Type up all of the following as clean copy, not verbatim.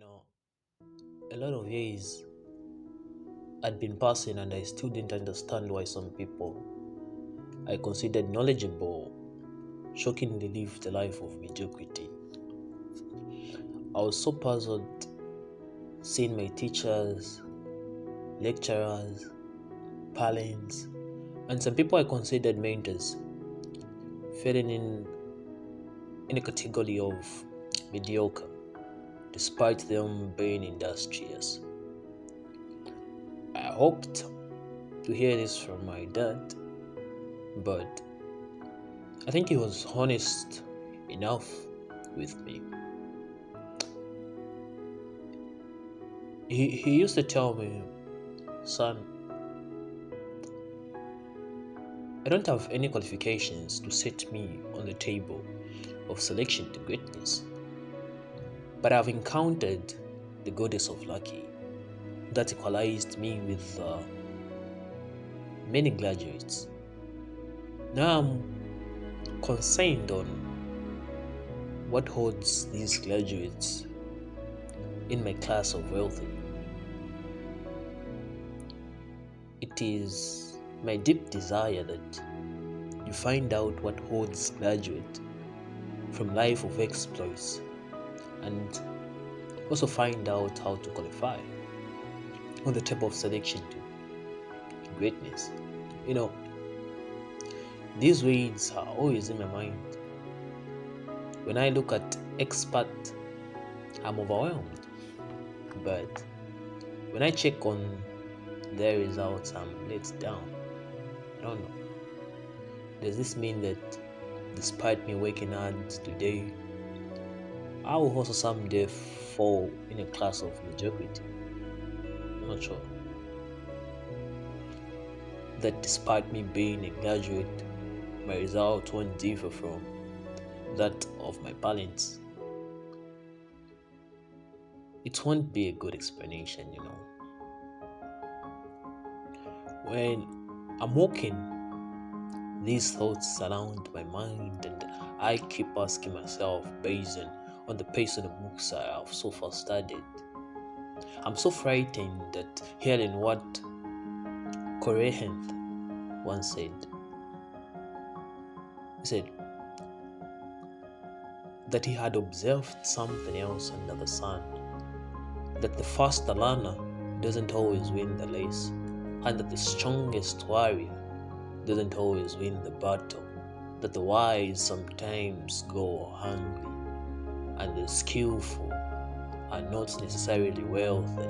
know, a lot of years had been passing and I still didn't understand why some people I considered knowledgeable shockingly lived a life of mediocrity. I was so puzzled seeing my teachers, lecturers, parents, and some people I considered mentors fitting in a category of mediocre despite them being industrious. I hoped to hear this from my dad, but I think he was honest enough with me. He used to tell me, son, I don't have any qualifications to set me on the table of selection to greatness, but I've encountered the goddess of lucky that equalized me with many graduates. Now I'm concerned on what holds these graduates in my class of wealthy. It is my deep desire that you find out what holds graduate from life of exploits and also find out how to qualify on the table of selection to greatness. You know, these words are always in my mind. When I look at expert, I'm overwhelmed. But when I check on their results, I'm let down. I don't know. Does this mean that despite me working hard today, I will also someday fall in a class of mediocrity? I'm not sure. That despite me being a graduate, my result won't differ from that of my parents. It won't be a good explanation, you know. When I'm walking, these thoughts surround my mind and I keep asking myself based on the pace of the books I have so far studied. I'm so frightened at hearing what Korehenth once said. He said that he had observed something else under the sun, that the faster learner doesn't always win the race, and that the strongest warrior doesn't always win the battle, that the wise sometimes go hungry, and the skillful are not necessarily wealthy,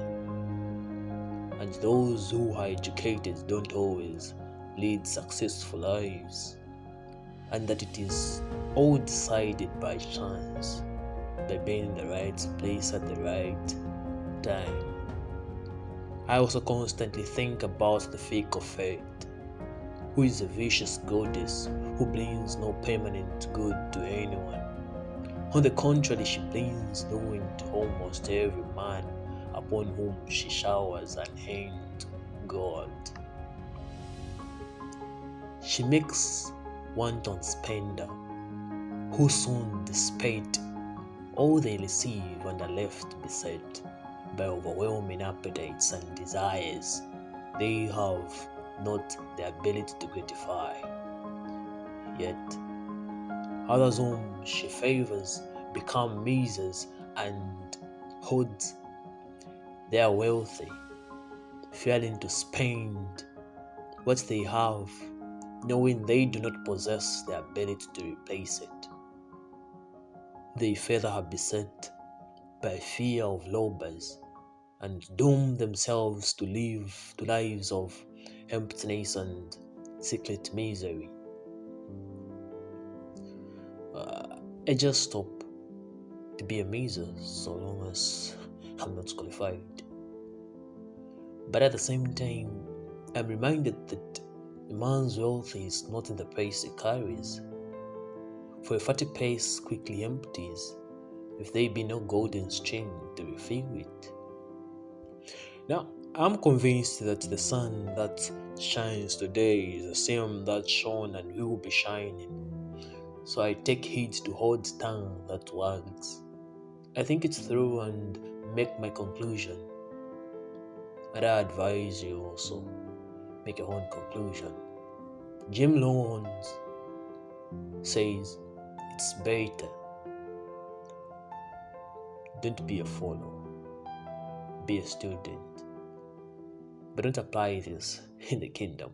and those who are educated don't always lead successful lives, and that it is all decided by chance, by being in the right place at the right time. I also constantly think about the fake of fate, who is a vicious goddess who brings no permanent good to anyone. On the contrary, she brings ruin to almost every man upon whom she showers unhinged gold. She makes wanton spender who soon dissipate all they receive and are left beset by overwhelming appetites and desires they have not the ability to gratify. Yet others whom she favors become misers and hoards their wealthy, failing to spend what they have, knowing they do not possess the ability to replace it. They further are beset by fear of robbers and doom themselves to live to lives of emptiness and secret misery. I just stop to be a miser so long as I'm not qualified. But at the same time, I'm reminded that a man's wealth is not in the pace he carries, for a fatty pace quickly empties if there be no golden stream to refill it. Now, I'm convinced that the sun that shines today is the same that shone and will be shining. So I take heed to hold tongue that wags. I think it through and make my conclusion. And I advise you also make your own conclusion. Jim Loans says it's better. Don't be a follower, be a student, but don't apply this in the kingdom.